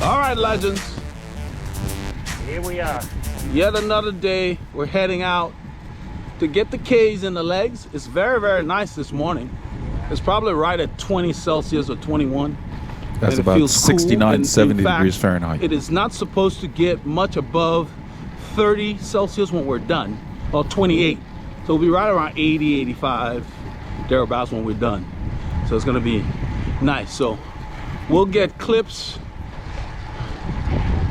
All right, legends. Here we are. Yet another day. We're heading out to get the K's in the legs. It's very, very nice this morning. It's probably right at 20 Celsius or 21. That's about 69, cool. 70 degrees Fahrenheit. It is not supposed to get much above 30 Celsius when we're done, or 28. So we'll be right around 80, 85, thereabouts when we're done. So it's gonna be nice. So we'll get clips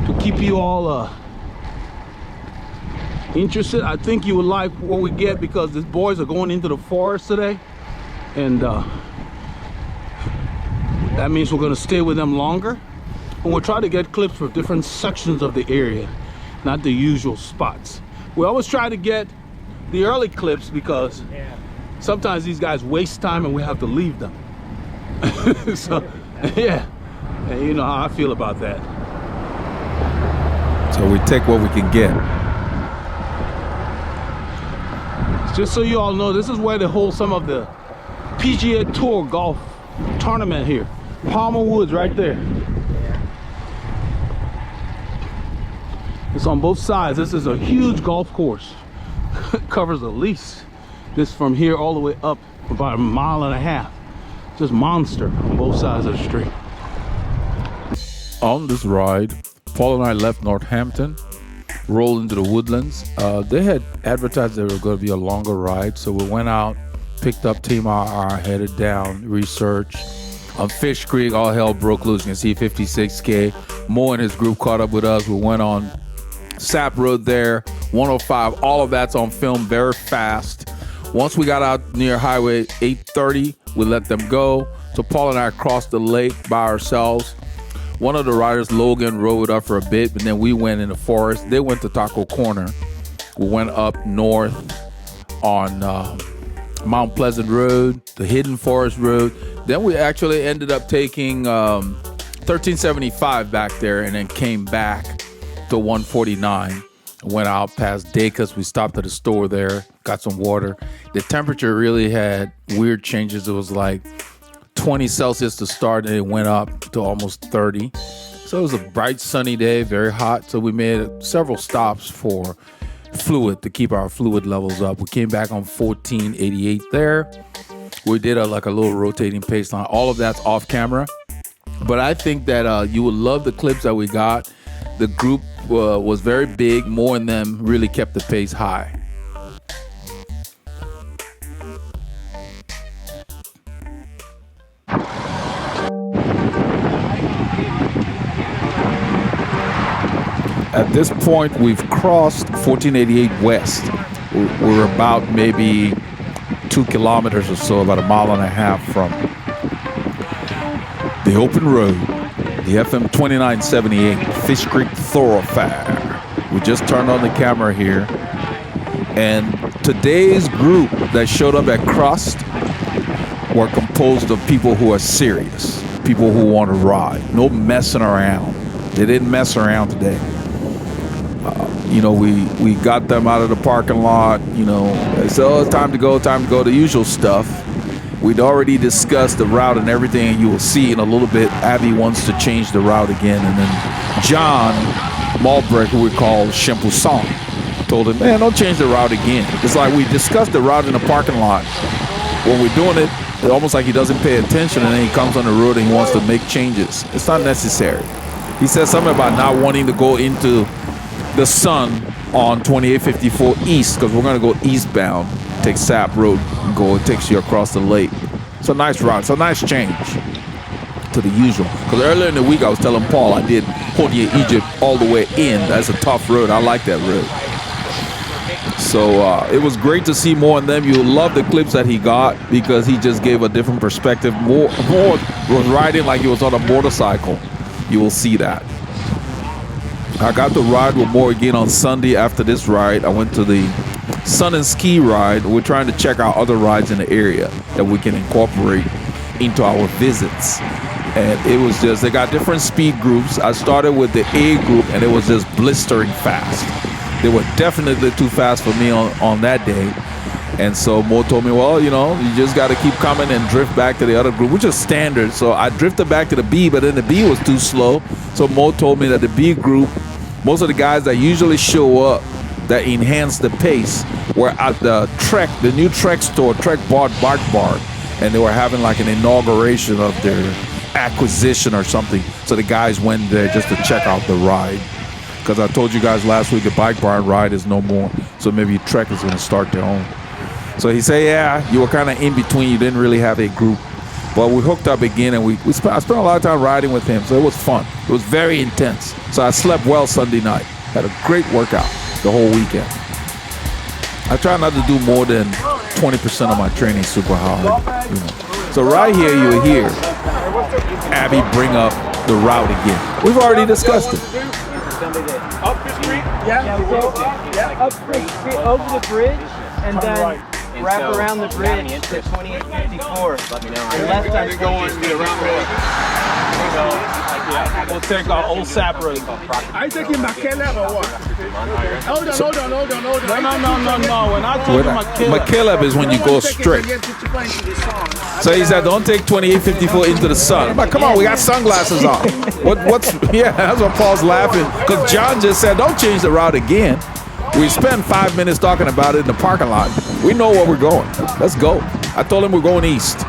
to keep you all interested. I think you would like what we get because these boys are going into the forest today, and that means we're gonna stay with them longer, and we'll try to get clips for different sections of the area, not the usual spots. We always try to get the early clips because sometimes these guys waste time and we have to leave them. So yeah, and you know how I feel about that. So we take what we can get. Just so you all know, this is where they hold some of the PGA Tour golf tournament here. Palmer Woods right there. It's on both sides. This is a huge golf course. It covers at least this from here all the way up about a mile and a half. Just monster on both sides of the street. On this ride, Paul and I left Northampton, rolled into the woodlands. They had advertised there was going to be a longer ride, so we went out, picked up Team RR, headed down, researched. On Fishcreek, all hell broke loose. You can see 56K. Mo and his group caught up with us. We went on Sapp Road there, 105. All of that's on film very fast. Once we got out near Highway 830, we let them go. So Paul and I crossed the lake by ourselves. One of the riders, Logan, rode up for a bit, but then we went in the forest. They went to Taco Corner. We went up north on Mount Pleasant Road, the Hidden Forest Road. Then we actually ended up taking 1375 back there and then came back to 149. Went out past Dacus. We stopped at a store there, got some water. The temperature really had weird changes. It was like 20 Celsius to start and it went up to almost 30. So it was a bright sunny day, very hot. So we made several stops for fluid to keep our fluid levels up. We came back on 1488 there. We did a little rotating pace line. All of that's off camera. But I think that you would love the clips that we got. The group was very big. More in them really kept the pace high. At this point, we've crossed 1488 West. We're about maybe 2 kilometers or so, about a mile and a half from the open road, the FM 2978 Fishcreek thoroughfare. We just turned on the camera here, and today's group that showed up at Crust were composed of people who are serious, people who want to ride, no messing around. They didn't mess around today. You know, we got them out of the parking lot, you know, so it's time to go, the usual stuff. We'd already discussed the route and everything, and you will see in a little bit, Abby wants to change the route again. And then John Malbrecht, who we call Shempusong, told him, man, don't change the route again. It's like we discussed the route in the parking lot. When we're doing it, it's almost like he doesn't pay attention, and then he comes on the road and he wants to make changes. It's not necessary. He said something about not wanting to go into the sun on 2854 East, because we're going to go eastbound, take Sapp Road and go. It takes you across the lake. It's a nice route. It's a nice change to the usual. Because earlier in the week I was telling Paul I did Portier Egypt all the way in. That's a tough road. I like that road. So it was great to see more of them. You'll love the clips that he got because he just gave a different perspective. More was riding like he was on a motorcycle. You will see that. I got to ride with Mo again on Sunday after this ride. I went to the Sun and Ski ride. We're trying to check out other rides in the area that we can incorporate into our visits. And it was just, they got different speed groups. I started with the A group and it was just blistering fast. They were definitely too fast for me on that day. And so Mo told me, well, you know, you just got to keep coming and drift back to the other group, which is standard. So I drifted back to the B, but then the B was too slow. So Mo told me that the B group, most of the guys that usually show up that enhance the pace were at the Trek, the new Trek store, Trek Bark Bar, and they were having like an inauguration of their acquisition or something. So the guys went there just to check out the ride. Because I told you guys last week the Bike Barn ride is no more. So maybe Trek is going to start their own. So he said, yeah, you were kind of in between. You didn't really have a group. But we hooked up again, and I spent a lot of time riding with him. So it was fun. It was very intense. So I slept well Sunday night. Had a great workout the whole weekend. I try not to do more than 20% of my training super hard. You know. So right here, you'll hear Abby bring up the route again. We've already discussed it. Up Fishcreek? Yeah, up Fishcreek, over the bridge, and then wrap around the bridge to 2854. Let me know. Left side going around the We'll take our old Sapp road. Are you taking McKellar or what? Hold on. No. When I told him McKellar is when you go straight. So he said, don't take 2854 into the sun. I'm like, come on, we got sunglasses on. Yeah, that's what Paul's laughing. Because John just said, don't change the route again. We spent 5 minutes talking about it in the parking lot. We know where we're going. Let's go. I told him we're going east.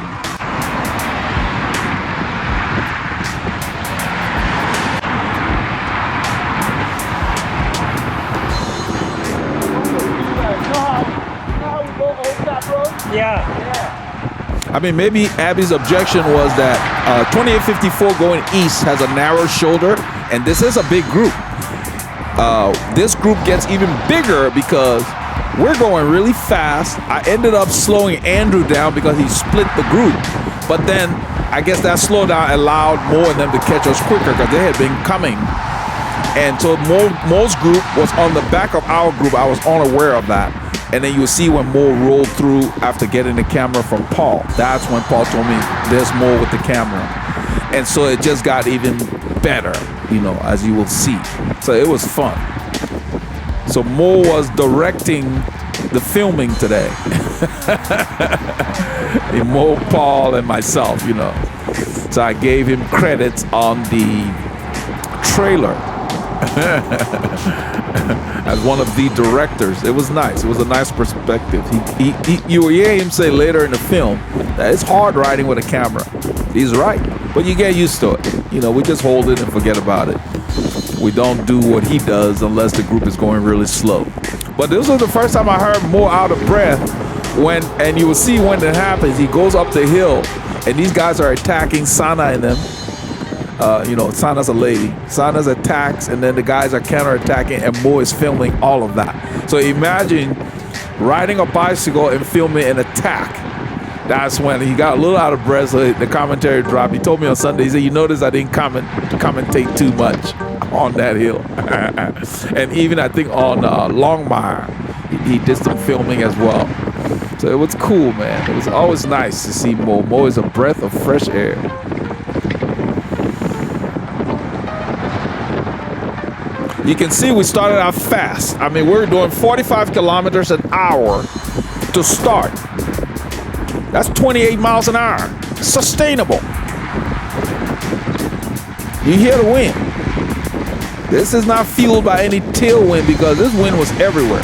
Yeah. I mean, maybe Abby's objection was that 2854 going east has a narrow shoulder, and this is a big group. This group gets even bigger because we're going really fast. I ended up slowing Andrew down because he split the group. But then I guess that slowdown allowed more of them to catch us quicker because they had been coming. And so Mo's group was on the back of our group. I was unaware of that. And then you'll see when Mo rolled through after getting the camera from Paul. That's when Paul told me there's more with the camera. And so it just got even better, you know, as you will see. So it was fun. So Mo was directing the filming today. Mo, Paul, and myself, you know. So I gave him credits on the trailer. As one of the directors. It was nice. It was a nice perspective. You will hear him say later in the film that it's hard riding with a camera. He's right, but you get used to it. You know, we just hold it and forget about it. We don't do what he does unless the group is going really slow. But this was the first time I heard Mo out of breath and you will see when it happens. He goes up the hill and these guys are attacking Sana and them. You know, Sana's a lady. Sana's attacks, and then the guys are counterattacking, and Mo is filming all of that. So imagine riding a bicycle and filming an attack. That's when he got a little out of breath, so the commentary dropped. He told me on Sunday, he said, you notice I didn't commentate too much on that hill. And even I think on Longmire, he did some filming as well. So it was cool, man. It was always nice to see Mo. Mo is a breath of fresh air. You can see we started out fast. I mean, we're doing 45 kilometers an hour to start. That's 28 miles an hour. Sustainable. You hear the wind. This is not fueled by any tailwind because this wind was everywhere.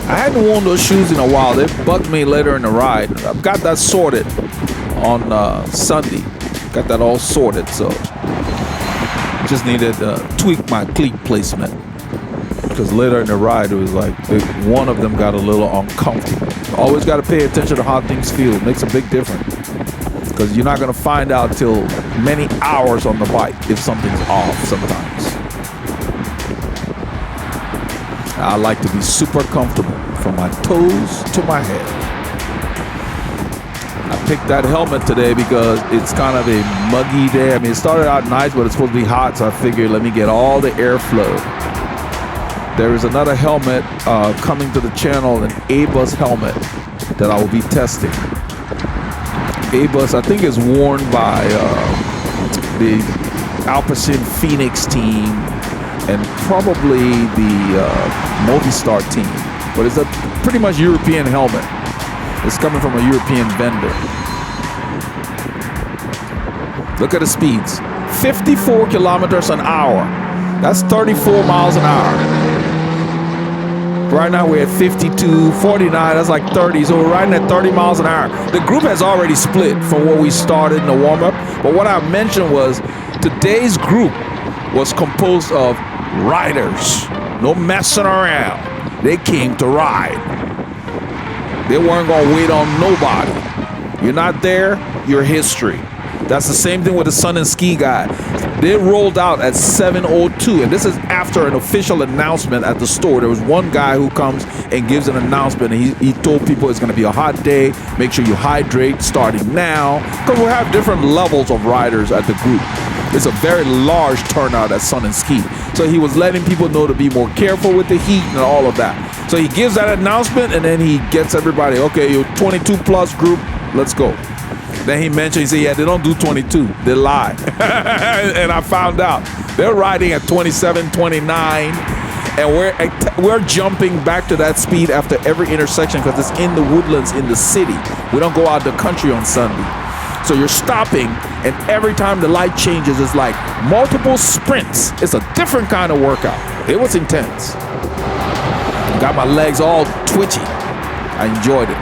I hadn't worn those shoes in a while. They bugged me later in the ride. I've got that sorted on Sunday. Got that all sorted, so just needed to tweak my cleat placement because later in the ride it was like one of them got a little uncomfortable. Always got to pay attention to how things feel. It makes a big difference because you're not going to find out till many hours on the bike if something's off sometimes. I like to be super comfortable from my toes to my head. I picked that helmet today because it's kind of a muggy day. I mean, it started out nice, but it's supposed to be hot, so I figured let me get all the airflow. There is another helmet coming to the channel, an A-Bus helmet that I will be testing. A-Bus, I think, is worn by the Alpecin Phoenix team and probably the Movistar team. But it's a pretty much European helmet. It's coming from a European vendor. Look at the speeds. 54 kilometers an hour. That's 34 miles an hour. Right now we're at 52, 49, that's like 30. So we're riding at 30 miles an hour. The group has already split from where we started in the warm-up. But what I mentioned was today's group was composed of riders. No messing around. They came to ride. They weren't going to wait on nobody. You're not there, you're history. That's the same thing with the Sun and Ski guy. They rolled out at 7:02, and this is after an official announcement at the store. There was one guy who comes and gives an announcement, and he told people it's going to be a hot day. Make sure you hydrate starting now, because we have different levels of riders at the group. It's a very large turnout at Sun and Ski. So he was letting people know to be more careful with the heat and all of that. So he gives that announcement, and then he gets everybody, okay, you're 22 plus group, let's go. Then he mentioned, he said, yeah, they don't do 22. They lie. And I found out. They're riding at 27, 29. And we're jumping back to that speed after every intersection because it's in the woodlands in the city. We don't go out the country on Sunday. So you're stopping, and every time the light changes, it's like multiple sprints. It's a different kind of workout. It was intense. Got my legs all twitchy. I enjoyed it.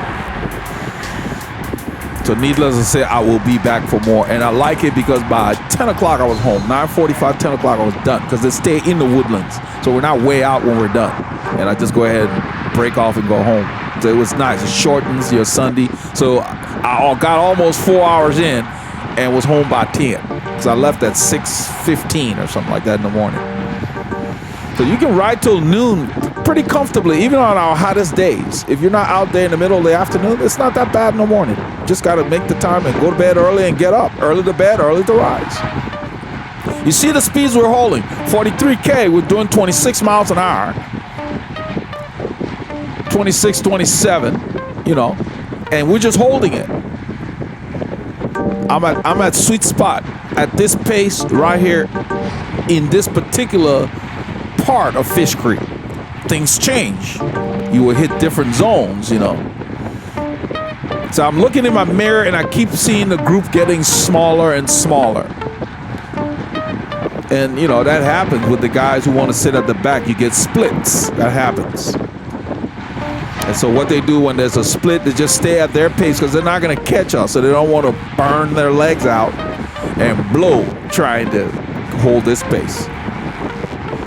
So needless to say, I will be back for more. And I like it because by 10 o'clock I was home. 9:45, 10 o'clock I was done because they stay in the woodlands. So we're not way out when we're done. And I just go ahead and break off and go home. So it was nice. It shortens your Sunday. So I got almost 4 hours in and was home by 10. So I left at 6:15 or something like that in the morning. So you can ride till noon pretty comfortably, even on our hottest days. If you're not out there in the middle of the afternoon, it's not that bad in the morning. Just got to make the time and go to bed early and get up. Early to bed, early to rise. You see the speeds we're holding. 43K, we're doing 26 miles an hour. 26, 27, you know, and we're just holding it. I'm at sweet spot at this pace right here in this particular part of Fishcreek. Things change. You will hit different zones, you know. So I'm looking in my mirror and I keep seeing the group getting smaller and smaller. And, you know, that happens with the guys who want to sit at the back. You get splits. That happens. And so what they do when there's a split, they just stay at their pace because they're not going to catch us. So they don't want to burn their legs out and blow trying to hold this pace.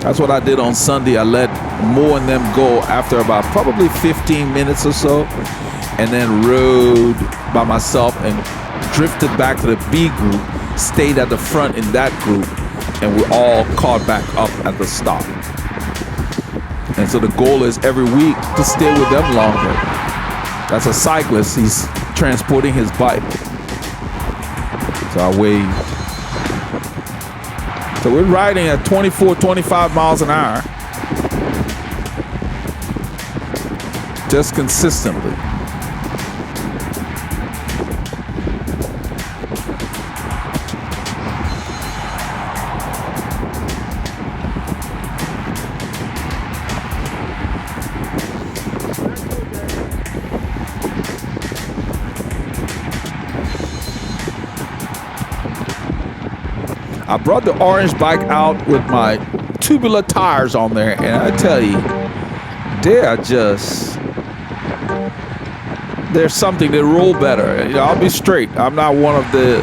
That's what I did on Sunday. I let Mo and them go after about probably 15 minutes or so, and then rode by myself and drifted back to the B group, stayed at the front in that group, and we all caught back up at the stop. And so the goal is every week to stay with them longer. That's a cyclist. He's transporting his bike. So I waved. So we're riding at 24, 25 miles an hour. Just consistently. I brought the orange bike out with my tubular tires on there, and I tell you, there's something, they roll better. You know, I'll be straight. I'm not one of the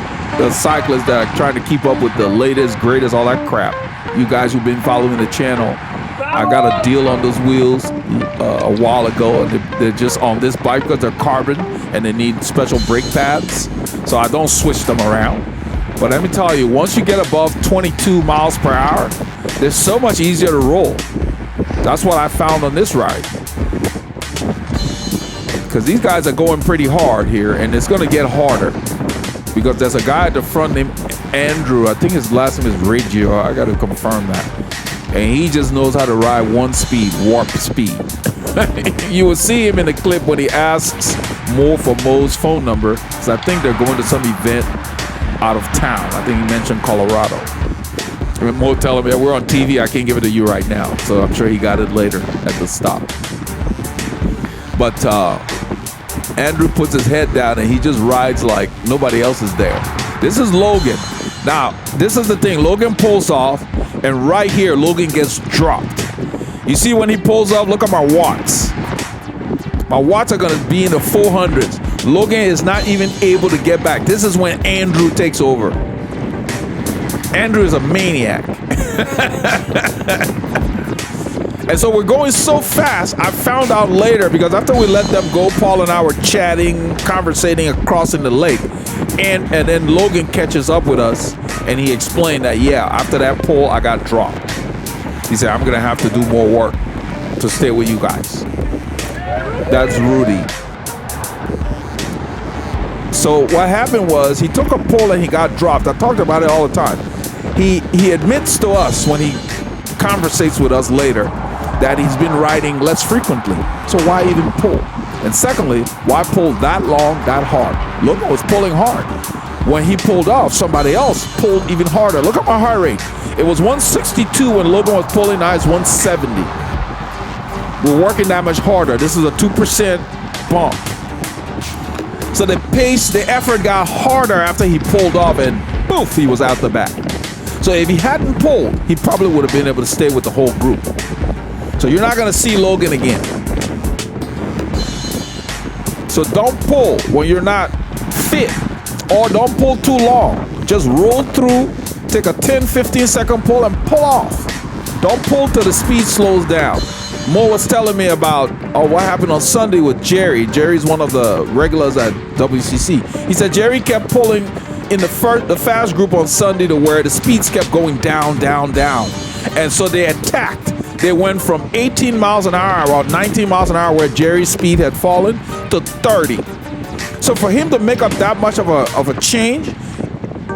cyclists that are trying to keep up with the latest, greatest, all that crap. You guys who've been following the channel, I got a deal on those wheels a while ago, and they're just on this bike because they're carbon and they need special brake pads, so I don't switch them around. But let me tell you, once you get above 22 miles per hour, they're so much easier to roll. That's what I found on this ride. Because these guys are going pretty hard here, and it's going to get harder. Because there's a guy at the front named Andrew. I think his last name is Reggio. I got to confirm that. And he just knows how to ride one speed, warp speed. You will see him in the clip when he asks Mo for Mo's phone number. Because I think they're going to some event out of town. I think he mentioned Colorado. Mo telling me, we're on TV, I can't give it to you right now. So I'm sure he got it later at the stop. But Andrew puts his head down and he just rides like nobody else is there. This is Logan. Now, this is the thing. Logan pulls off, and right here, Logan gets dropped. You see when he pulls off, look at my watts. My watts are going to be in the 400s. Logan is not even able to get back. This is when Andrew takes over. Andrew is a maniac. And so we're going so fast, I found out later, because after we let them go, Paul and I were chatting, conversating, and crossing the lake. And then Logan catches up with us, and he explained that, yeah, after that pull, I got dropped. He said, I'm going to have to do more work to stay with you guys. That's Rudy. So what happened was he took a pull and he got dropped. I talked about it all the time. He admits to us when he conversates with us later that he's been riding less frequently. So why even pull? And secondly, why pull that long, that hard? Logan was pulling hard. When he pulled off, somebody else pulled even harder. Look at my heart rate. It was 162 when Logan was pulling, now it's 170. We're working that much harder. This is a 2% bump. So the pace, the effort got harder after he pulled off, and poof, he was out the back. So if he hadn't pulled, he probably would have been able to stay with the whole group. So you're not going to see Logan again. So don't pull when you're not fit, or don't pull too long. Just roll through, take a 10-15 second pull and pull off. Don't pull till the speed slows down. Mo was telling me about what happened on Sunday with Jerry. Jerry's one of the regulars at WCC. He said Jerry kept pulling in the fast group on Sunday to where the speeds kept going down, down, down. And so they attacked. They went from 18 miles an hour, about 19 miles an hour where Jerry's speed had fallen, to 30. So for him to make up that much of a change,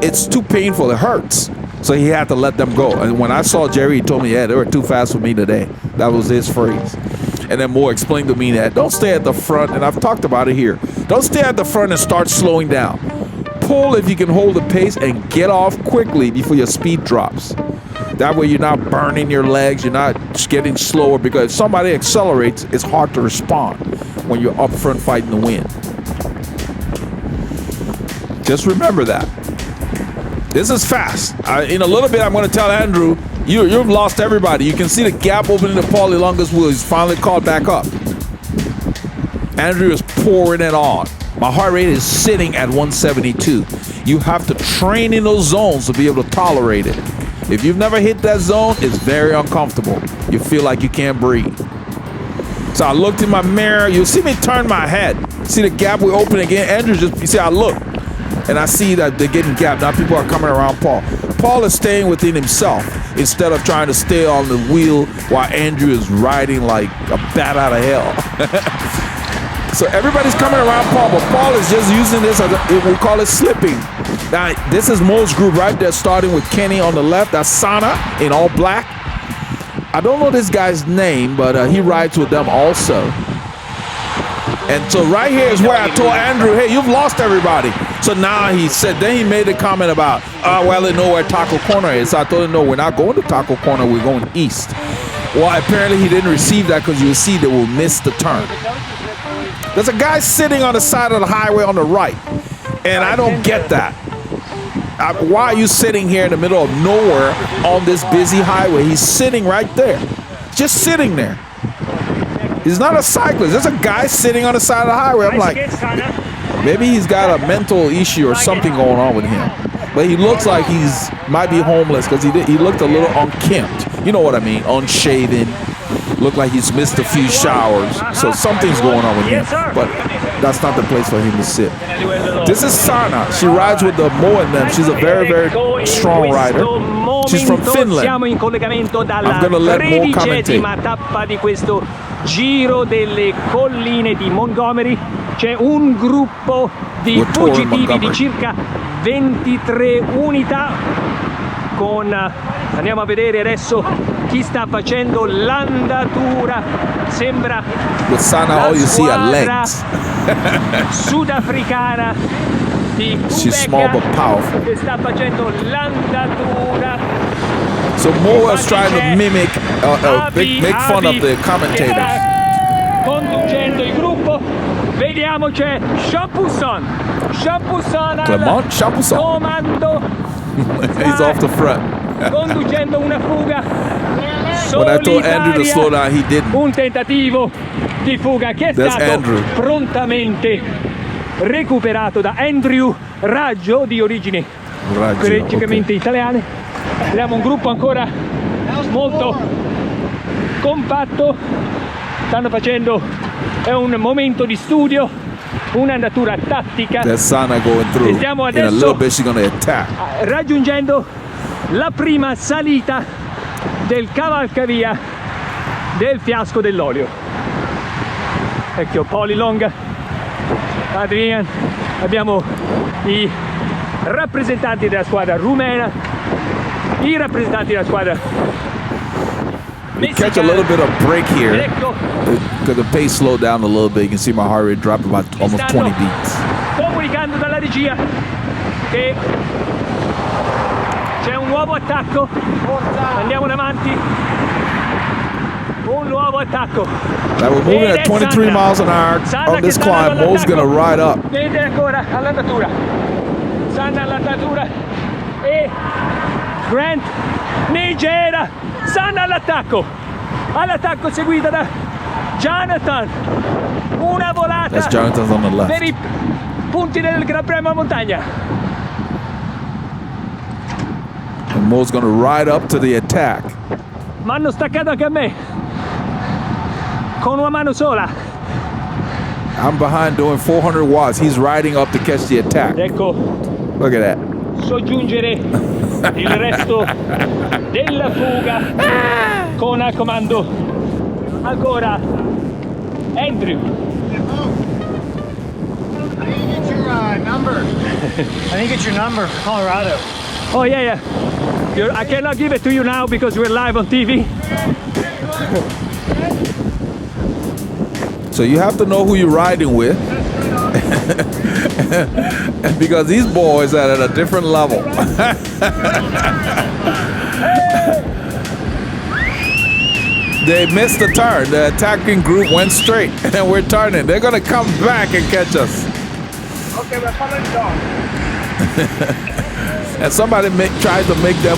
it's too painful. It hurts. So he had to let them go. And when I saw Jerry, he told me, yeah, they were too fast for me today. That was his phrase. And then Moore explained to me that don't stay at the front, and I've talked about it here. Don't stay at the front and start slowing down. Pull if you can hold the pace and get off quickly before your speed drops. That way you're not burning your legs, you're not getting slower, because if somebody accelerates, it's hard to respond when you're up front fighting the wind. Just remember that. This is fast. In a little bit, I'm going to tell Andrew, you've lost everybody. You can see the gap opening to Paul Elonga's wheel. He's finally caught back up. Andrew is pouring it on. My heart rate is sitting at 172. You have to train in those zones to be able to tolerate it. If you've never hit that zone, it's very uncomfortable. You feel like you can't breathe. So I looked in my mirror. You'll see me turn my head. See the gap we open again? Andrew you see I look. And I see that they're getting gapped. Now people are coming around Paul. Paul is staying within himself instead of trying to stay on the wheel while Andrew is riding like a bat out of hell. So everybody's coming around Paul, but Paul is just using this as we call it slipping. Now, this is Mo's group right there, starting with Kenny on the left. That's Sana in all black. I don't know this guy's name, but he rides with them also. And so right here is where I told Andrew, hey, you've lost everybody. So now he said, then he made a comment about, well, they know where Taco Corner is. So I told him, no, we're not going to Taco Corner, we're going east. Well, apparently he didn't receive that, because you'll see they will miss the turn. There's a guy sitting on the side of the highway on the right, and I don't get that. Why are you sitting here in the middle of nowhere on this busy highway? He's sitting right there, just sitting there. He's not a cyclist. There's a guy sitting on the side of the highway. I'm like, maybe he's got a mental issue or something going on with him. But he looks like he's might be homeless, because he looked a little unkempt. You know what I mean? Unshaven. Looked like he's missed a few showers. So something's going on with him. But that's not the place for him to sit. This is Sana. She rides with the Mo and them. She's a very, very strong rider. She's from Finland. I'm going to let Mo commentate. Tappa di questo Giro delle colline di Montgomery. C'è un gruppo di fuggitivi di circa 23 unità andiamo a vedere adesso chi sta facendo l'andatura. Sembra with Sana, all you see are legs. Sudafricana di She's small but powerful. che sta facendo l'andatura. So Mo was trying to mimic, make fun of the commentators. Conducendo il gruppo gruppo, vediamo c'è Champusson Clement Champusson. comando. He's off the front. Conducendo una fuga When I told Andrew to slow solitaria, down, he didn't. un tentativo di fuga che è That's stato Andrew. prontamente recuperato da Andrew Raggio di origini praticamente italiane. Abbiamo un gruppo ancora molto compatto, stanno facendo, è un momento di studio, un'andatura tattica. That's Sana going through. E stiamo In a adesso little bit, she's going to attack. raggiungendo la prima salita del cavalcavia del fiasco dell'olio. Ecco, Poli Long, Adrian, abbiamo i rappresentanti della squadra rumena, i rappresentanti della squadra We catch a little bit of break here ecco, because the pace slowed down a little bit. You can see my heart rate drop about almost 20 beats. comunicando dalla regia che c'è un nuovo attacco. Andiamo in avanti. Un nuovo attacco. Now we're moving at 23 miles an hour on this climb. Mo's going to ride up. Vede ancora all'andatura. Sanna all'andatura. E Grant Nigera. Sanna all'attacco. All'attacco seguita da Jonathan. Una volata. That's Jonathan's on the Per left. i punti del Gran Premio a Montagna. And Mo's going to ride up to the attack. Ma hanno staccato anche a me. Con una mano sola. I'm behind doing 400 watts. He's riding up to catch the attack. Ecco, Look at that. soggiungere il resto della fuga con al comando ancora Andrew. I didn't get your number. I didn't get your number for Colorado. Oh yeah. I cannot give it to you now because we're live on TV. So you have to know who you're riding with. Because these boys are at a different level. They missed the turn. The attacking group went straight and we're turning. They're going to come back and catch us. Okay, we're following the dog. And somebody tried to make them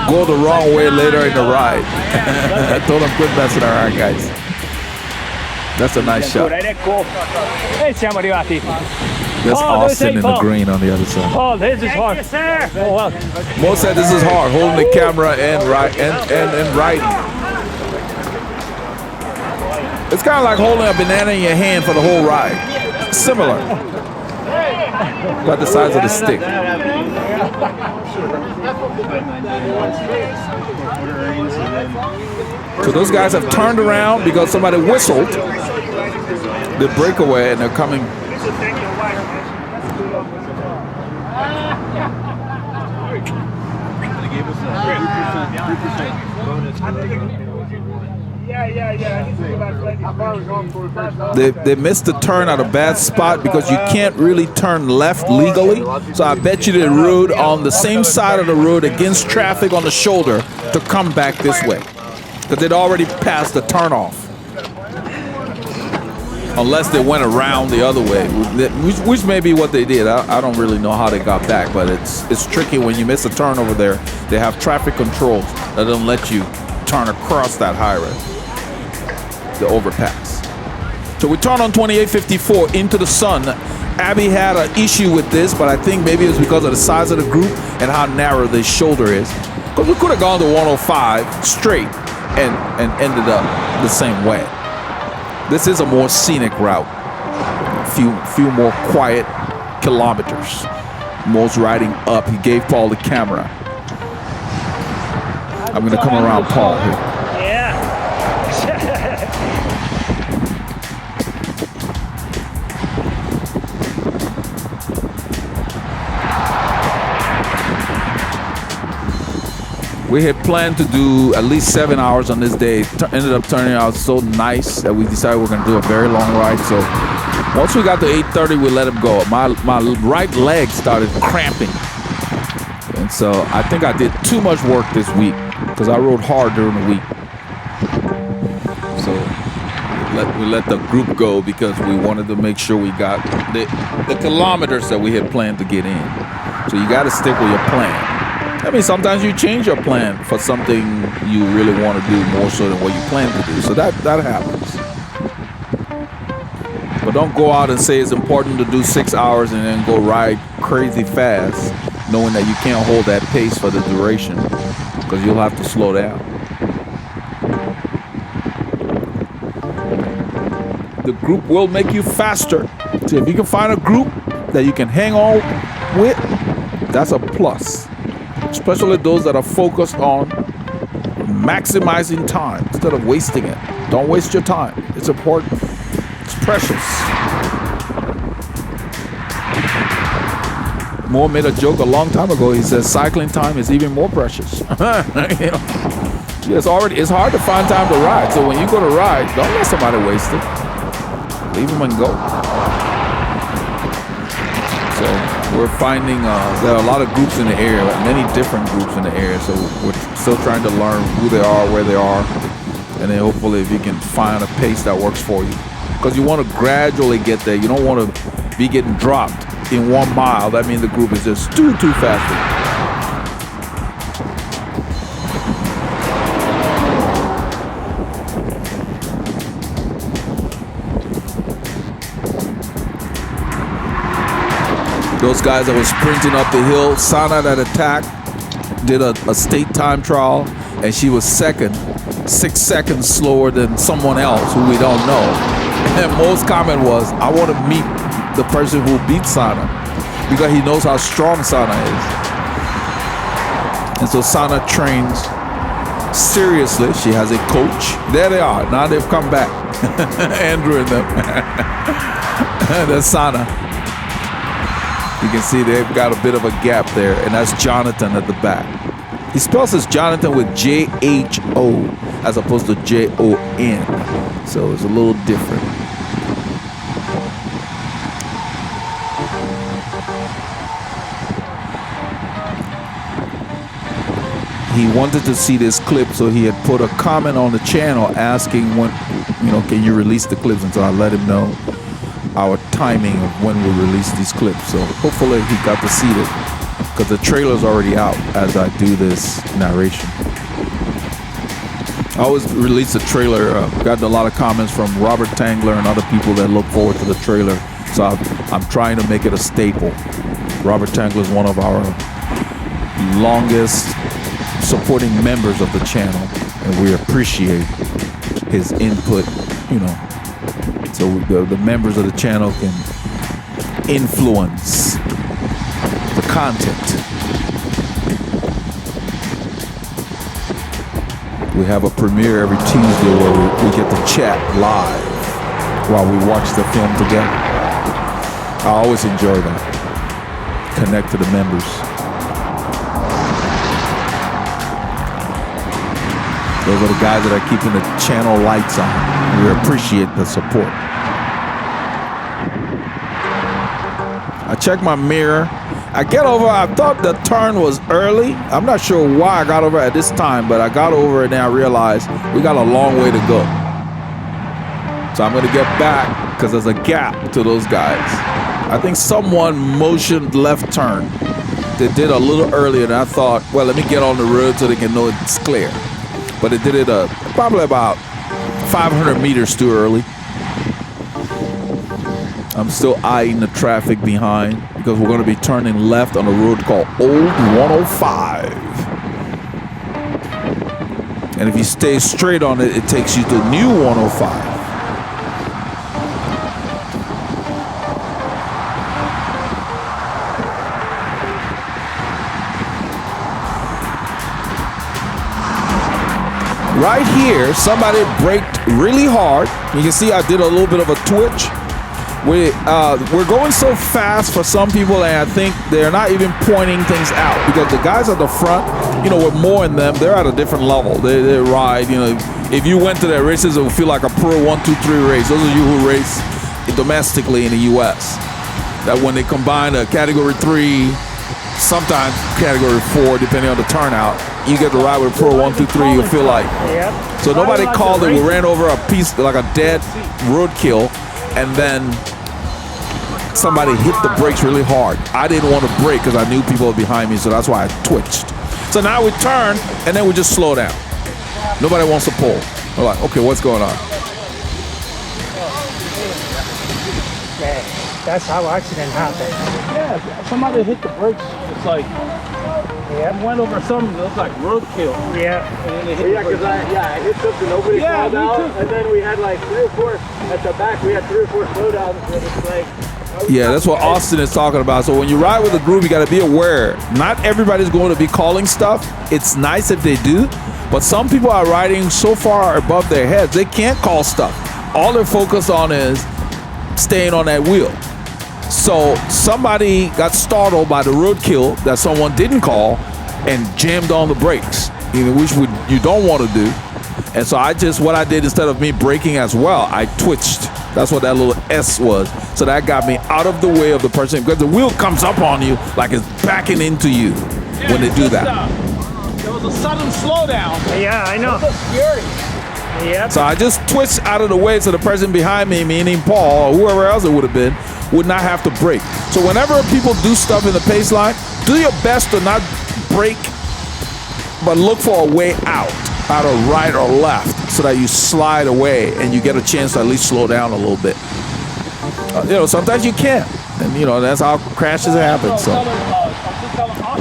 go the wrong way later in the ride. I told them quit messing around, guys. That's a nice shot. Ed ecco, e siamo arrivati. That's Oh, Austin in the Paul. green on the other side. Oh, this is hard. Oh, well. Mo said this is hard, holding the camera and riding. It's kind of like holding a banana in your hand for the whole ride. Similar. About the size of the stick. So those guys have turned around because somebody whistled the breakaway and they're coming. They missed the turn at a bad spot because you can't really turn left legally. So I bet you they rode on the same side of the road against traffic on the shoulder to come back this way. Because they'd already passed the turnoff. Unless they went around the other way, which may be what they did. I don't really know how they got back, but it's tricky when you miss a turn over there. They have traffic controls that don't let you turn across that highway, the overpass. So we turn on 2854 into the sun. Abby had an issue with this, but I think maybe it was because of the size of the group and how narrow the shoulder is. Because we could have gone to 105 straight and ended up the same way. This is a more scenic route. Few more quiet kilometers. Mo's riding up. He gave Paul the camera. I'm gonna come around Paul here. Yeah. We had planned to do at least 7 hours on this day. Ended up turning out so nice that we decided we're gonna do a very long ride. So once we got to 8:30, we let him go. My right leg started cramping. And so I think I did too much work this week because I rode hard during the week. So we let the group go because we wanted to make sure we got the kilometers that we had planned to get in. So you got to stick with your plan. I mean, sometimes you change your plan for something you really want to do more so than what you plan to do. So that happens. But don't go out and say it's important to do 6 hours and then go ride crazy fast, knowing that you can't hold that pace for the duration, because you'll have to slow down. The group will make you faster. So if you can find a group that you can hang on with, that's a plus. Especially those that are focused on maximizing time instead of wasting it. Don't waste your time. It's important. It's precious. Moore made a joke a long time ago. He says cycling time is even more precious. You know? It's hard to find time to ride. So when you go to ride, don't let somebody waste it. Leave them and go. So we're finding there are a lot of groups in the area, many different groups in the area. So we're still trying to learn who they are, where they are, and then hopefully if you can find a pace that works for you. Because you want to gradually get there. You don't want to be getting dropped in 1 mile. That means the group is just too fast. Those guys that were sprinting up the hill, Sana that attacked, did a state time trial, and she was second, 6 seconds slower than someone else who we don't know. And most comment was, I want to meet the person who beat Sana because he knows how strong Sana is. And so Sana trains seriously. She has a coach. There they are. Now they've come back. Andrew and them. That's Sana. You can see they've got a bit of a gap there, and that's Jonathan at the back. He spells his Jonathan with J-H-O as opposed to J-O-N. So it's a little different. He wanted to see this clip, so he had put a comment on the channel asking when, can you release the clips? And so I let him know our timing of when we'll release these clips. So hopefully he got to see it, because the trailer's already out as I do this narration. I always release the trailer. Gotten a lot of comments from Robert Tangler and other people that look forward to the trailer. So I'm trying to make it a staple. Robert Tangler is one of our longest supporting members of the channel, and we appreciate his input, so the members of the channel can influence the content. We have a premiere every Tuesday where we get to chat live while we watch the film together. I always enjoy that. Connect to the members. Those are the guys that are keeping the channel lights on. We appreciate the support. I check my mirror. I get over, I thought the turn was early. I'm not sure why I got over at this time, but I got over and then I realized we got a long way to go. So I'm gonna get back because there's a gap to those guys. I think someone motioned left turn. They did a little earlier and I thought, well, let me get on the road so they can know it's clear. But it did it probably about 500 meters too early. I'm still eyeing the traffic behind because we're going to be turning left on a road called Old 105. And if you stay straight on it, it takes you to New 105. Right here, somebody braked really hard. You can see I did a little bit of a twitch. We're going so fast for some people, and I think they're not even pointing things out because the guys at the front, with more in them, they're at a different level. They ride, if you went to their races, it would feel like a Pro 1, 2, 3 race. Those of you who race domestically in the U.S., that when they combine a Category 3, sometimes Category 4, depending on the turnout, you get to ride with Pro 123, you feel like. Yep. So nobody called it. We ran over a piece, like a dead roadkill, and then somebody hit the brakes really hard. I didn't want to brake because I knew people were behind me, so that's why I twitched. So now we turn, and then we just slow down. Nobody wants to pull. We're like, okay, what's going on? Yeah, that's how accident happened. Yeah, somebody hit the brakes. It's like, I went over something that looked like roadkill. Yeah. And then they hit the brakes. I hit something, nobody Yeah, called me out, too. and then we had like 3 or 4, at the back we had 3 or 4 slowdowns, and it's like, Yeah, that's what Austin is talking about. So when you ride with a group, you got to be aware. Not everybody's going to be calling stuff. It's nice if they do, but some people are riding so far above their heads, they can't call stuff. All they're focused on is staying on that wheel. So somebody got startled by the roadkill that someone didn't call and jammed on the brakes, which you don't want to do. And so what I did, instead of me braking as well, I twitched. That's what that little S was. So that got me out of the way of the person, because the wheel comes up on you like it's backing into you when they do that. There was a sudden slowdown. Yeah, I know. It was scary. Yep. So I just twitched out of the way so the person behind me, meaning Paul or whoever else it would have been, would not have to brake. So whenever people do stuff in the pace line, do your best to not brake, but look for a way out, either right or left, so that you slide away and you get a chance to at least slow down a little bit. Sometimes you can't, and that's how crashes happen. So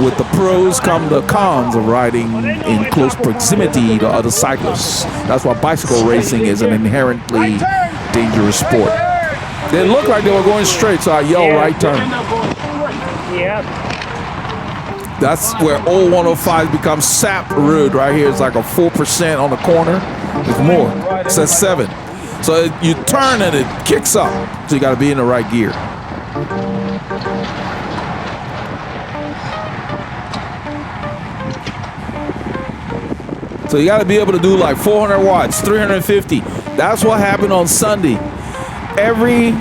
with the pros come the cons of riding in close proximity to other cyclists. That's why bicycle racing is an inherently dangerous sport. They looked like they were going straight, so I yelled right turn. Yep. That's where old 105 becomes Sapp road right here. It's like a 4% on the corner. It's more. It says 7. So you turn and it kicks up. So you got to be in the right gear. So you got to be able to do like 400 watts, 350. That's what happened on Sunday. Every,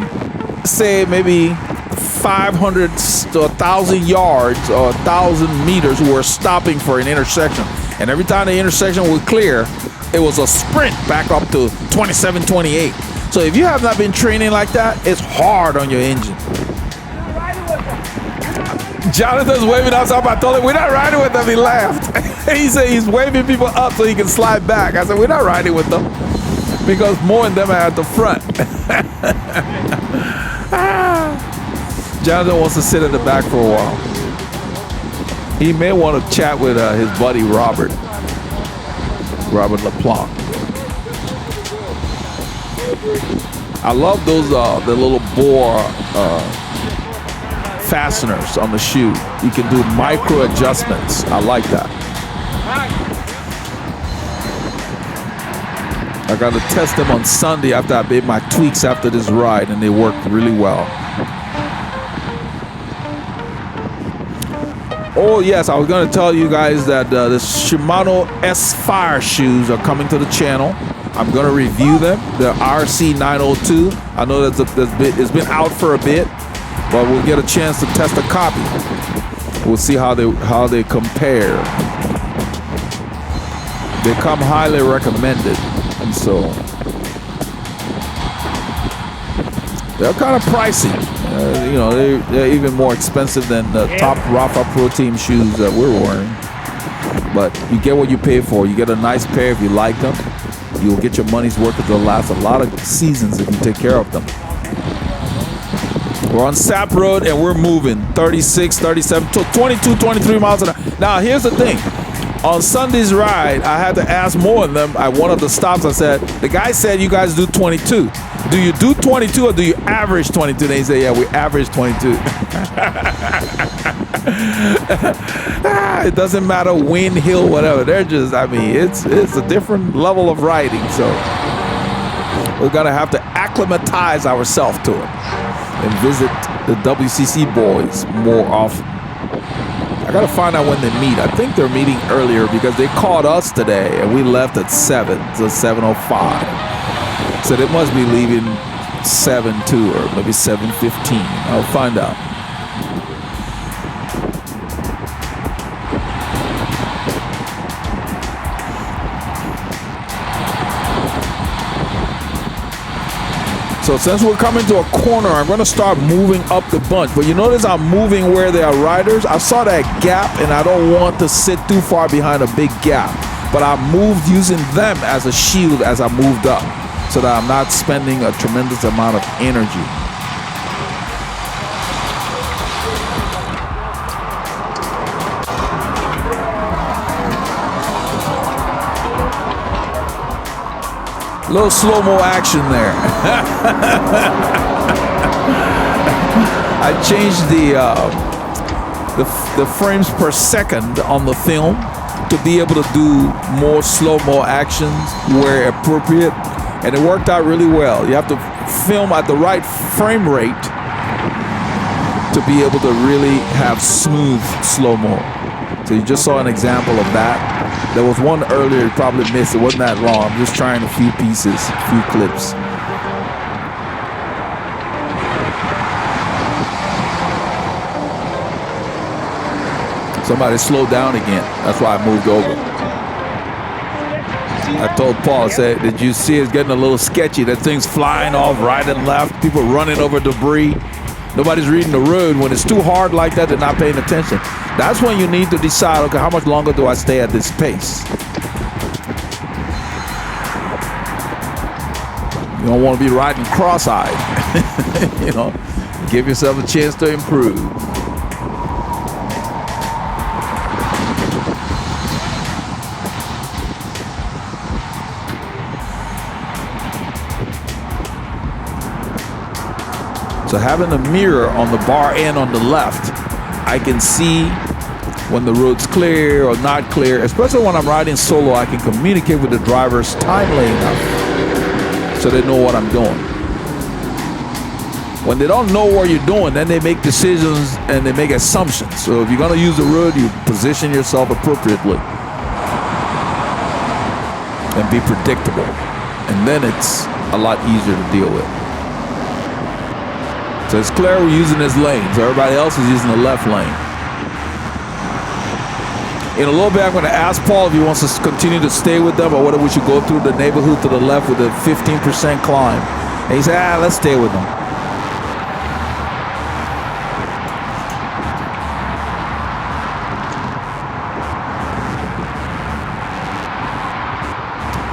say, maybe 500 to 1,000 yards or 1,000 meters, we were stopping for an intersection. And every time the intersection would clear, it was a sprint back up to 27, 28. So if you have not been training like that, it's hard on your engine. Jonathan's waving us up. I told him, we're not riding with them. He laughed. He said he's waving people up so he can slide back. I said, we're not riding with them, because more of them are at the front. Jonathan wants to sit in the back for a while. He may want to chat with his buddy Robert LaPlanque. I love those the little bore fasteners on the shoe. You can do micro adjustments. I like that. I got to test them on Sunday after I made my tweaks after this ride, and they worked really well. Oh yes, I was going to tell you guys that the Shimano S-Fire shoes are coming to the channel. I'm going to review them. The RC902. I know it's been out for a bit, but we'll get a chance to test a copy. We'll see how they compare. They come highly recommended, and so they're kind of pricey. They're even more expensive than the top Rafa Pro Team shoes that we're wearing. But you get what you pay for. You get a nice pair if you like them. You'll get your money's worth. They'll last a lot of seasons if you take care of them. We're on Sapp Road and we're moving 36, 37, 22, 23 miles an hour. Now, here's the thing. On Sunday's ride, I had to ask more of them. At one of the stops, I said, the guy said you guys do 22. Do you do 22 or do you average 22? They say, yeah, we average 22. It doesn't matter, wind, hill, whatever. They're just, it's a different level of riding. So we're going to have to acclimatize ourselves to it and visit the WCC boys more often. I gotta find out when they meet. I think they're meeting earlier because they called us today and we left at 7, so 7:05. So they must be leaving 7:02 or maybe 7:15. I'll find out. So since we're coming to a corner, I'm going to start moving up the bunch. But you notice I'm moving where there are riders. I saw that gap, and I don't want to sit too far behind a big gap. But I moved using them as a shield as I moved up, so that I'm not spending a tremendous amount of energy. A little slow-mo action there. I changed the frames per second on the film to be able to do more slow-mo actions where appropriate, and it worked out really well. You have to film at the right frame rate to be able to really have smooth slow-mo. So you just saw an example of that. There was one earlier you probably missed. It wasn't that long. I'm just trying a few pieces, a few clips. Somebody slowed down again. That's why I moved over. I told Paul, I said, did you see it's getting a little sketchy? That thing's flying off right and left. People running over debris. Nobody's reading the road. When it's too hard like that, they're not paying attention. That's when you need to decide, okay, how much longer do I stay at this pace? You don't want to be riding cross-eyed. You know, give yourself a chance to improve. So having a mirror on the bar end on the left, I can see when the road's clear or not clear, especially when I'm riding solo. I can communicate with the drivers timely enough so they know what I'm doing. When they don't know what you're doing, then they make decisions and they make assumptions. So if you're gonna use the road, you position yourself appropriately and be predictable. And then it's a lot easier to deal with. So it's clear we're using this lane, so everybody else is using the left lane. In a little bit, I'm going to ask Paul if he wants to continue to stay with them or whether we should go through the neighborhood to the left with a 15% climb. And he said, let's stay with them.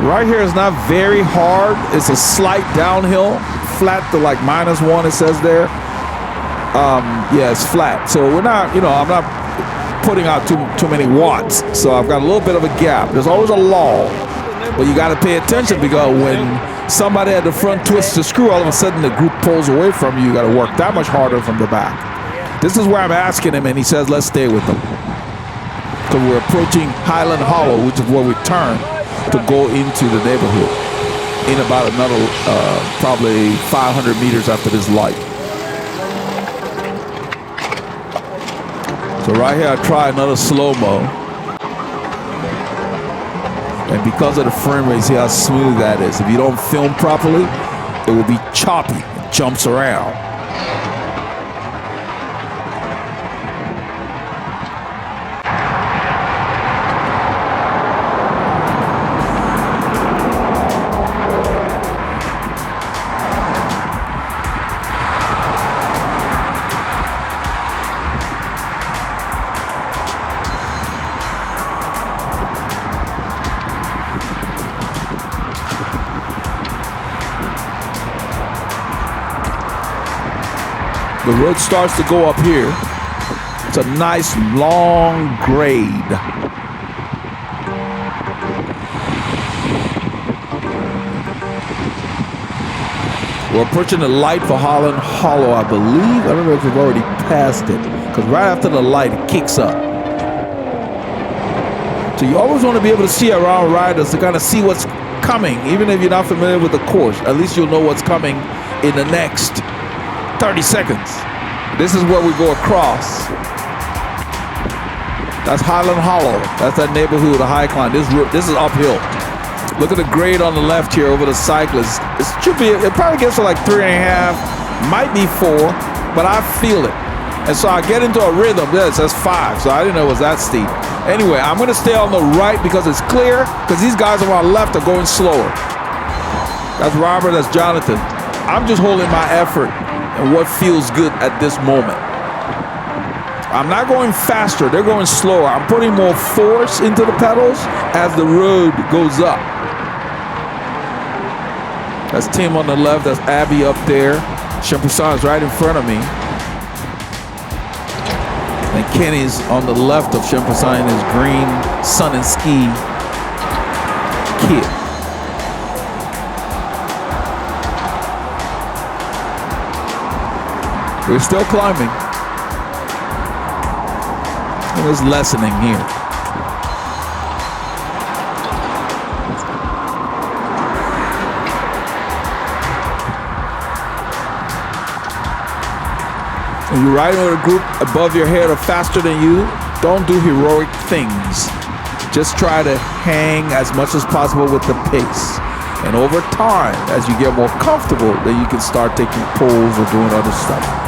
Right here is not very hard. It's a slight downhill. Flat to like -1, it says there. Yeah, it's flat. So we're not, you know, I'm not putting out too many watts. So I've got a little bit of a gap. There's always a lull, but you got to pay attention because when somebody at the front twists the screw, all of a sudden the group pulls away from you. You got to work that much harder from the back. This is where I'm asking him, and he says, let's stay with them. Because we're approaching Highland Hollow, which is where we turn to go into the neighborhood. In about another probably 500 meters after this light. So right here I try another slow-mo. And because of the frame rate, see how smooth that is. If you don't film properly, it will be choppy. It jumps around. The road starts to go up here. It's a nice long grade. We're approaching the light for Highland Hollow, I believe. I don't know if we've already passed it, because right after the light, it kicks up. So you always want to be able to see around riders to kind of see what's coming, even if you're not familiar with the course. At least you'll know what's coming in the next 30 seconds. This is where we go across. That's Highland Hollow. That's that neighborhood, the high climb. This is uphill. Look at the grade on the left here over the Cyclist. It probably gets to like 3.5, might be 4, but I feel it. And so I get into a rhythm. Yes, that's 5, so I didn't know it was that steep. Anyway, I'm gonna stay on the right because it's clear, because these guys on my left are going slower. That's Robert, that's Jonathan. I'm just holding my effort and what feels good at this moment. I'm not going faster, they're going slower. I'm putting more force into the pedals as the road goes up. That's Tim on the left, that's Abby up there. Shempusan's right in front of me. And Kenny's on the left of Shempusan in his green sun and ski kit. We're still climbing. And there's lessening here. When you're riding with a group above your head or faster than you, don't do heroic things. Just try to hang as much as possible with the pace. And over time, as you get more comfortable, then you can start taking pulls or doing other stuff.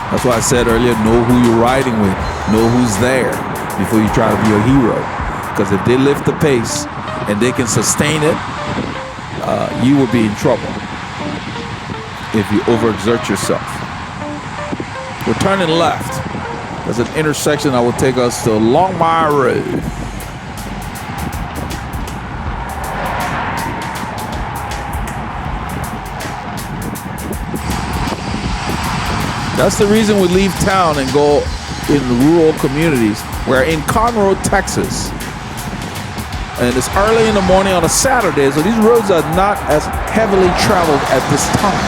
That's why I said earlier, know who you're riding with, know who's there before you try to be a hero. Because if they lift the pace and they can sustain it, you will be in trouble if you overexert yourself. We're turning left. There's an intersection that will take us to Longmire Road. That's the reason we leave town and go in rural communities. We're in Conroe, Texas. And it's early in the morning on a Saturday, so these roads are not as heavily traveled at this time.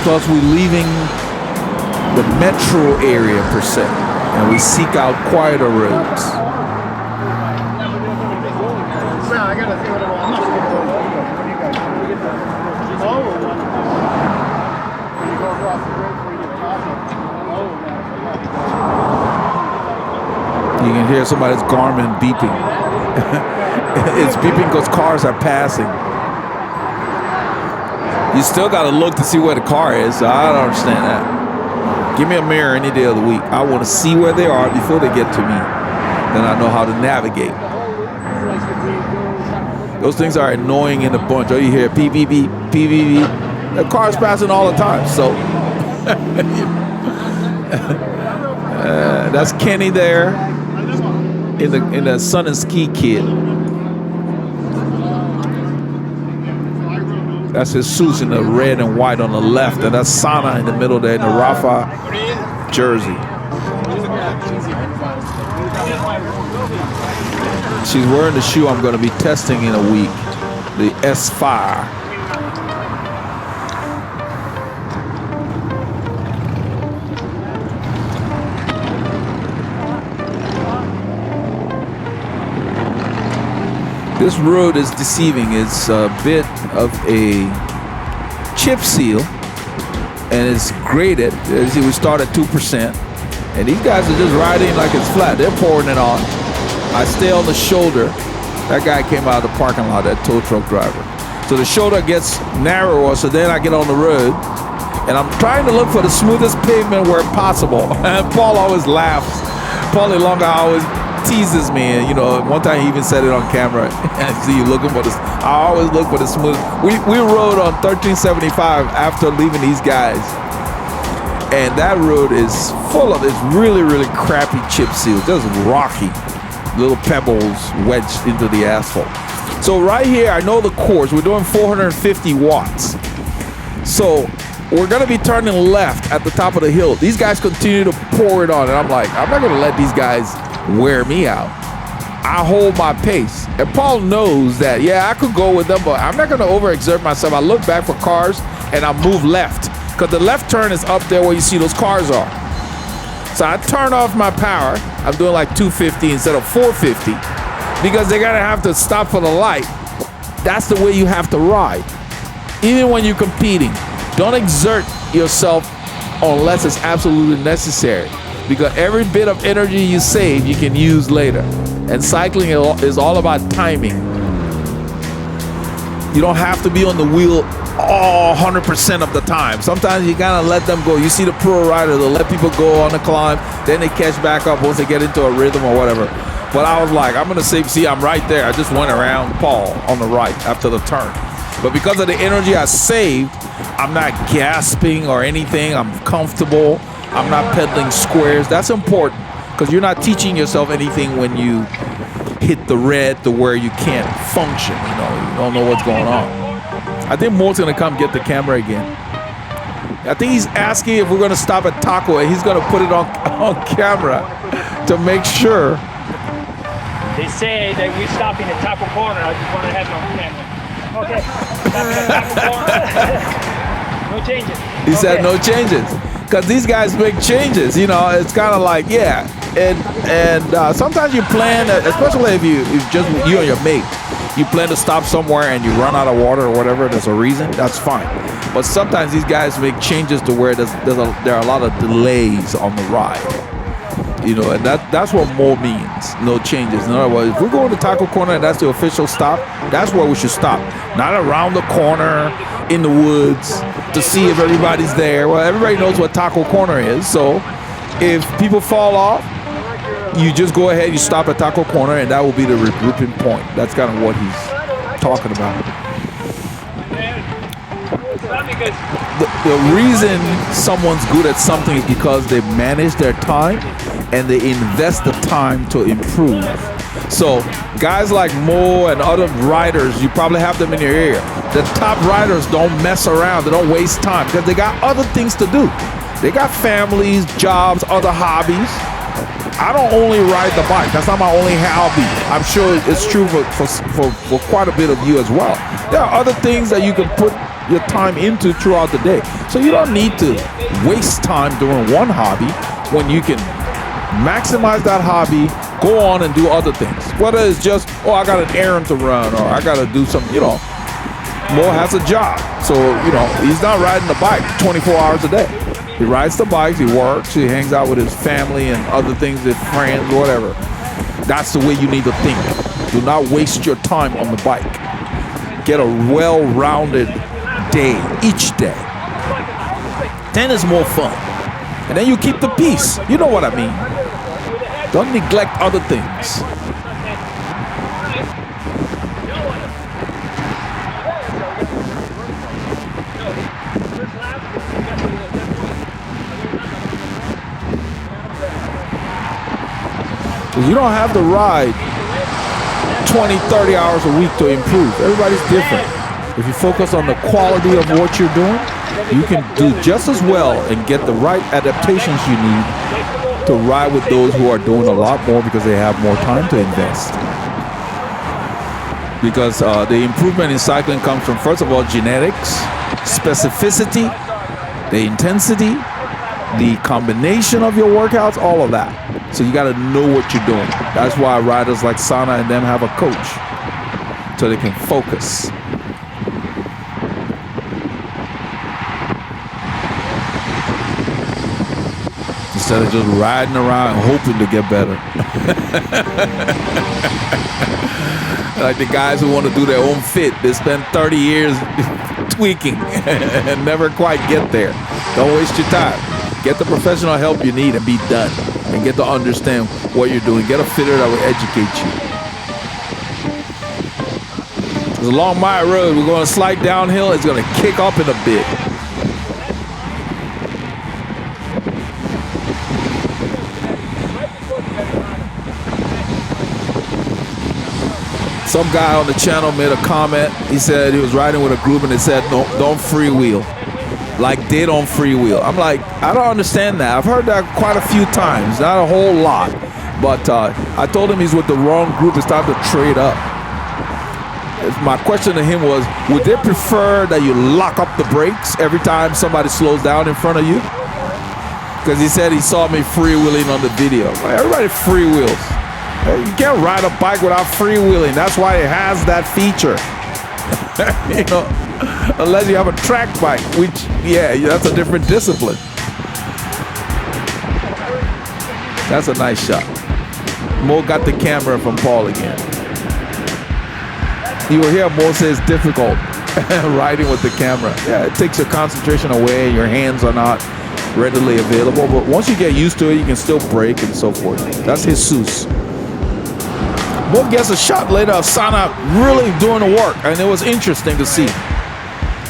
Plus, we're leaving the metro area per se, and we seek out quieter roads. I gotta see what it was. You can hear somebody's Garmin beeping. It's beeping because cars are passing. You still got to look to see where the car is, so I don't understand that. Give me a mirror any day of the week. I want to see where they are before they get to me. Then I know how to navigate. Those things are annoying in a bunch. Oh, you hear beep, beep, beep, beep, beep, beep. The car's passing all the time, so. That's Kenny there in the sun and ski kit. That's Jesus in the red and white on the left, and that's Sana in the middle there in the Rafa jersey. She's wearing the shoe I'm going to be testing in a week, the S-Fire. This road is deceiving. It's a bit of a chip seal, and it's graded. As you see, we start at 2%, and these guys are just riding like it's flat. They're pouring it on. I stay on the shoulder. That guy came out of the parking lot, that tow truck driver. So the shoulder gets narrower, so then I get on the road, and I'm trying to look for the smoothest pavement where possible. And Paul always laughs. Paul Ilonga always teases me, and you know, one time he even said it on camera. And see you looking for this. I always look for the smooth. We rode on 1375 after leaving these guys, and that road is full of this really crappy chip seal, just rocky, little pebbles wedged into the asphalt. So right here, I know the course. We're doing 450 watts. So we're gonna be turning left at the top of the hill. These guys continue to pour it on, and I'm like, I'm not gonna let these guys wear me out. I hold my pace. And Paul knows that, yeah, I could go with them, but I'm not going to overexert myself. I look back for cars, and I move left, because the left turn is up there where you see those cars are. So I turn off my power. I'm doing like 250 instead of 450, because they're going to have to stop for the light. That's the way you have to ride. Even when you're competing, don't exert yourself unless it's absolutely necessary, because every bit of energy you save, you can use later. And cycling is all about timing. You don't have to be on the wheel all 100% of the time. Sometimes you gotta let them go. You see the pro rider, they'll let people go on the climb, then they catch back up once they get into a rhythm or whatever. But I was like, I'm gonna see, I'm right there. I just went around Paul on the right after the turn. But because of the energy I saved, I'm not gasping or anything. I'm comfortable. I'm not peddling squares. That's important because you're not teaching yourself anything when you hit the red to where you can't function. You know, you don't know what's going on. I think Mort's gonna come get the camera again. I think he's asking if we're gonna stop at Taco, and he's gonna put it on camera to make sure. They say that we're stopping at Taco Corner. I just want to have it on camera. Okay. Stopping at Taco Corner. No changes. He said no changes. Because these guys make changes, you know. It's kind of like, yeah. And sometimes you plan, especially if it's just you and your mate, you plan to stop somewhere and you run out of water or whatever, there's a reason, that's fine. But sometimes these guys make changes to where there are a lot of delays on the ride. You know, and that's what more means, no changes. In other words, if we're going to Taco Corner and that's the official stop, that's where we should stop. Not around the corner, in the woods, to see if everybody's there. Well, everybody knows what Taco Corner is, so if people fall off, you just go ahead, you stop at Taco Corner, and that will be the regrouping point. That's kind of what he's talking about. The reason someone's good at something is because they manage their time and they invest the time to improve. So guys like Mo and other riders, you probably have them in your area. The top riders don't mess around. They don't waste time because they got other things to do. They got families, jobs, other hobbies. I don't only ride the bike. That's not my only hobby. I'm sure it's true for quite a bit of you as well. There are other things that you can put your time into throughout the day. So you don't need to waste time doing one hobby when you can maximize that hobby, go on and do other things. Whether it's just, oh, I got an errand to run, or I got to do something, you know. Mo has a job. So, you know, he's not riding the bike 24 hours a day. He rides the bike, he works, he hangs out with his family and other things, his friends, whatever. That's the way you need to think. Do not waste your time on the bike. Get a well-rounded day, each day. Then it's more fun. And then you keep the peace. You know what I mean. Don't neglect other things. You don't have to ride 20, 30 hours a week to improve. Everybody's different. If you focus on the quality of what you're doing, you can do just as well and get the right adaptations you need to ride with those who are doing a lot more because they have more time to invest. Because the improvement in cycling comes from, first of all, genetics, specificity, the intensity, the combination of your workouts, all of that. So you got to know what you're doing. That's why riders like Sana and them have a coach, so they can focus. Instead of just riding around and hoping to get better. Like the guys who want to do their own fit, they spend 30 years tweaking and never quite get there. Don't waste your time. Get the professional help you need and be done. And get to understand what you're doing. Get a fitter that will educate you. It's a Longmire road. We're going to slide downhill. It's going to kick up in a bit. Some guy on the channel made a comment. He said he was riding with a group and it said, no, don't freewheel. Like they don't freewheel. I'm like, I don't understand that. I've heard that quite a few times, not a whole lot. But I told him he's with the wrong group. It's time to trade up. My question to him was, would they prefer that you lock up the brakes every time somebody slows down in front of you? Because he said he saw me freewheeling on the video. Like, everybody freewheels. You can't ride a bike without freewheeling. That's why it has that feature. You know, unless you have a track bike, which, yeah, that's a different discipline. That's a nice shot. Mo got the camera from Paul again. You will hear Mo say it's difficult riding with the camera. Yeah, it takes your concentration away. Your hands are not readily available. But once you get used to it, you can still brake and so forth. That's Jesus. Mo gets a shot later of Sana really doing the work, and it was interesting to see.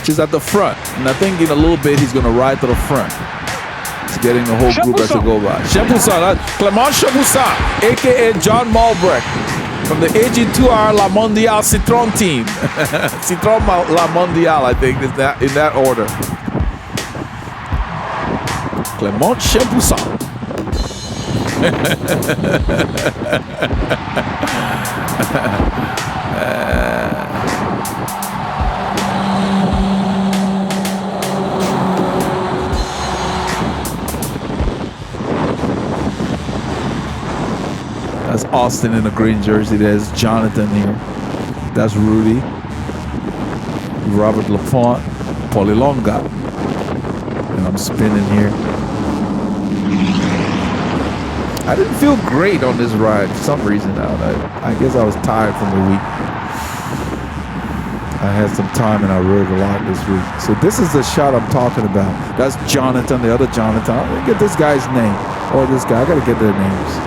He's at the front, and I think in a little bit he's gonna ride to the front. He's getting the whole group as they go by. Champoussin, Clément Champoussin, aka John Malbrecht, from the AG2R La Mondiale Citron team. Citron La Mondiale, I think, is that in that order. Clément Champoussin. That's Austin in a green jersey. There's Jonathan here. That's Rudy. Robert LaFont. Paulie Longa. And I'm spinning here. I didn't feel great on this ride for some reason. I guess I was tired from the week. I had some time and I rode a lot this week. So this is the shot I'm talking about. That's Jonathan, the other Jonathan. I didn't get this guy's name. Or this guy. I gotta get their names.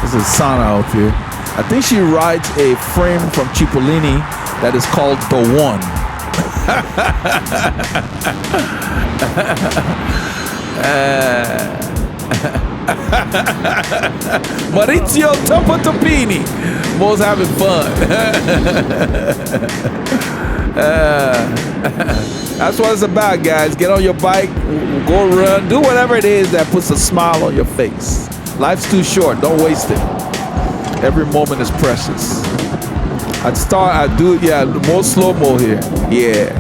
This is Sana up here. I think she rides a frame from Cipollini that is called The One. Maurizio Topotopini. Mo's having fun. That's what it's about, guys. Get on your bike, go run, do whatever it is that puts a smile on your face. Life's too short. Don't waste it. Every moment is precious. I do more slow-mo here. Yeah.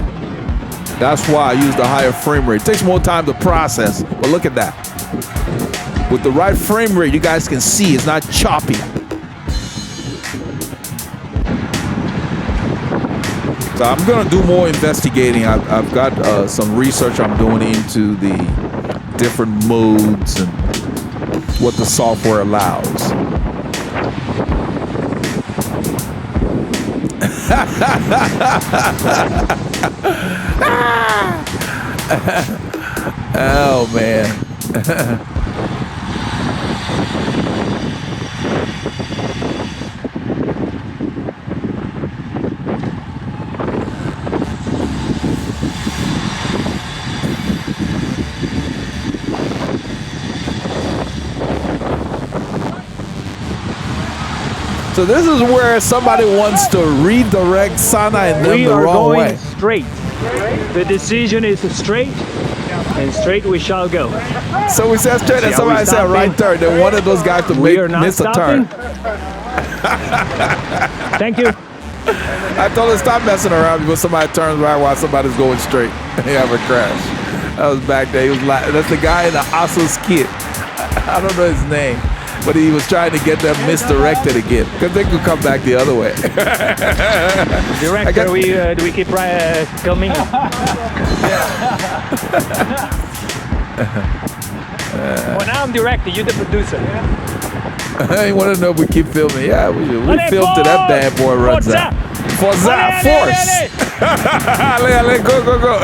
That's why I use the higher frame rate. It takes more time to process, but look at that. With the right frame rate, you guys can see it's not choppy. So I'm gonna do more investigating. I've got some research I'm doing into the different modes and what the software allows. Oh man. So this is where somebody wants to redirect Sana and them the wrong way. We are going straight. The decision is straight, and straight we shall go. So we said straight, and somebody said right turn. They wanted those guys to miss a turn. Thank you. I told him stop messing around because somebody turns right while somebody's going straight. They have a crash. That was back there. He was like, that's the guy in the Asos kit. I don't know his name. But he was trying to get them misdirected again because they could come back the other way. Director, do we keep filming? Well, now I'm directing. You're the producer. I want to know if we keep filming. Yeah, we filmed till that bad boy runs out. Forza, force! Ale, go, go, go.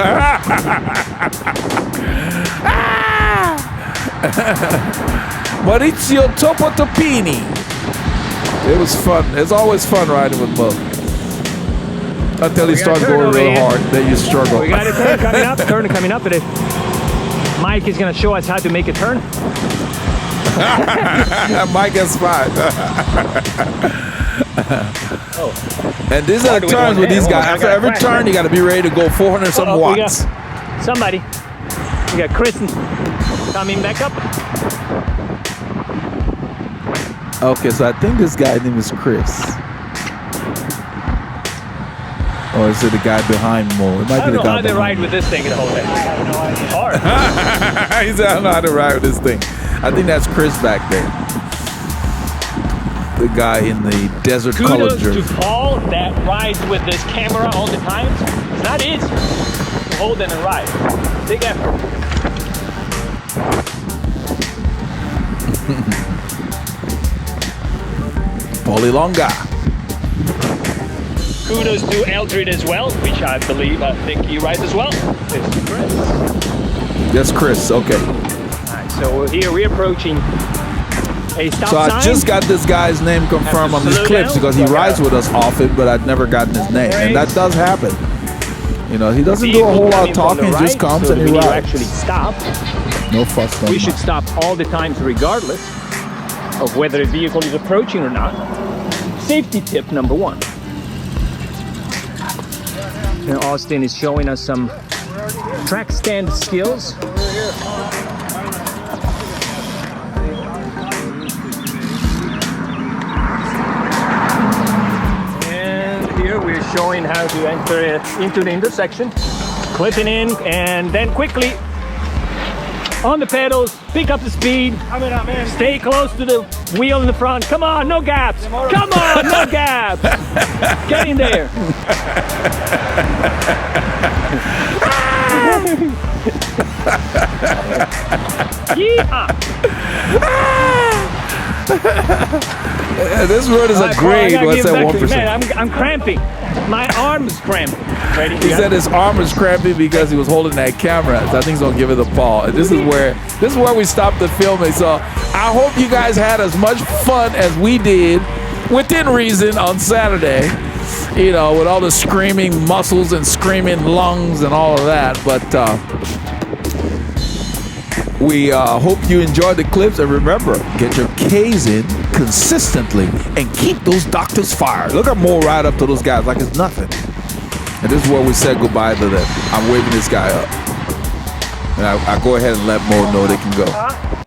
Maurizio Topotopini. It was fun. It's always fun riding with Mo. Until he starts going real hard, then you struggle. We got a turn coming up today. Mike is going to show us how to make a turn. Mike is fine. And these are the turns with these guys. After every turn, you got to be ready to go 400 some watts. Somebody. We got Chris coming back up. Okay, so I think this guy's name is Chris. Or is it the guy behind Mo? It might be the guy behind. I don't know how to ride with this thing the whole day. Hard. He said, I don't know how to ride with this thing. I think that's Chris back there. The guy in the desert color jersey. Kudos to Paul that rides with this camera all the time. It's not easy to hold it and ride. Big effort. Paulie Longa. Kudos to Eldred as well, which I think he rides as well. This is Chris. Yes, Chris, okay. Alright, so here we're approaching a stop sign. So I just got this guy's name confirmed on these clips because he rides with us often, but I've never gotten his name. And that does happen. You know, he doesn't do a whole lot of talking. He just comes so and the he video rides. actually stop. No fuss, no We should fuss. stop all the times regardless of whether a vehicle is approaching or not. Safety tip number 1. And Austin is showing us some track stand skills. And here we're showing how to enter into the intersection. Clipping in and then quickly on the pedals, pick up the speed, stay close to the wheel in the front. Come on, no gaps. Come on, no gaps. Get in there. Yeah. This road is a grade. What's that 1%? Man, I'm cramping. My arm is cramping. Ready? He said his arm was cramping because he was holding that camera. So I think he's gonna give it a paw. This is where we stopped the filming. So I hope you guys had as much fun as we did, within reason, on Saturday. You know, with all the screaming muscles and screaming lungs and all of that. But we hope you enjoyed the clips, and remember, get your K's in consistently and keep those doctors fired. Look at Mo right up to those guys like it's nothing. And this is where we said goodbye to them. I'm waving this guy up. And I go ahead and let Mo know they can go.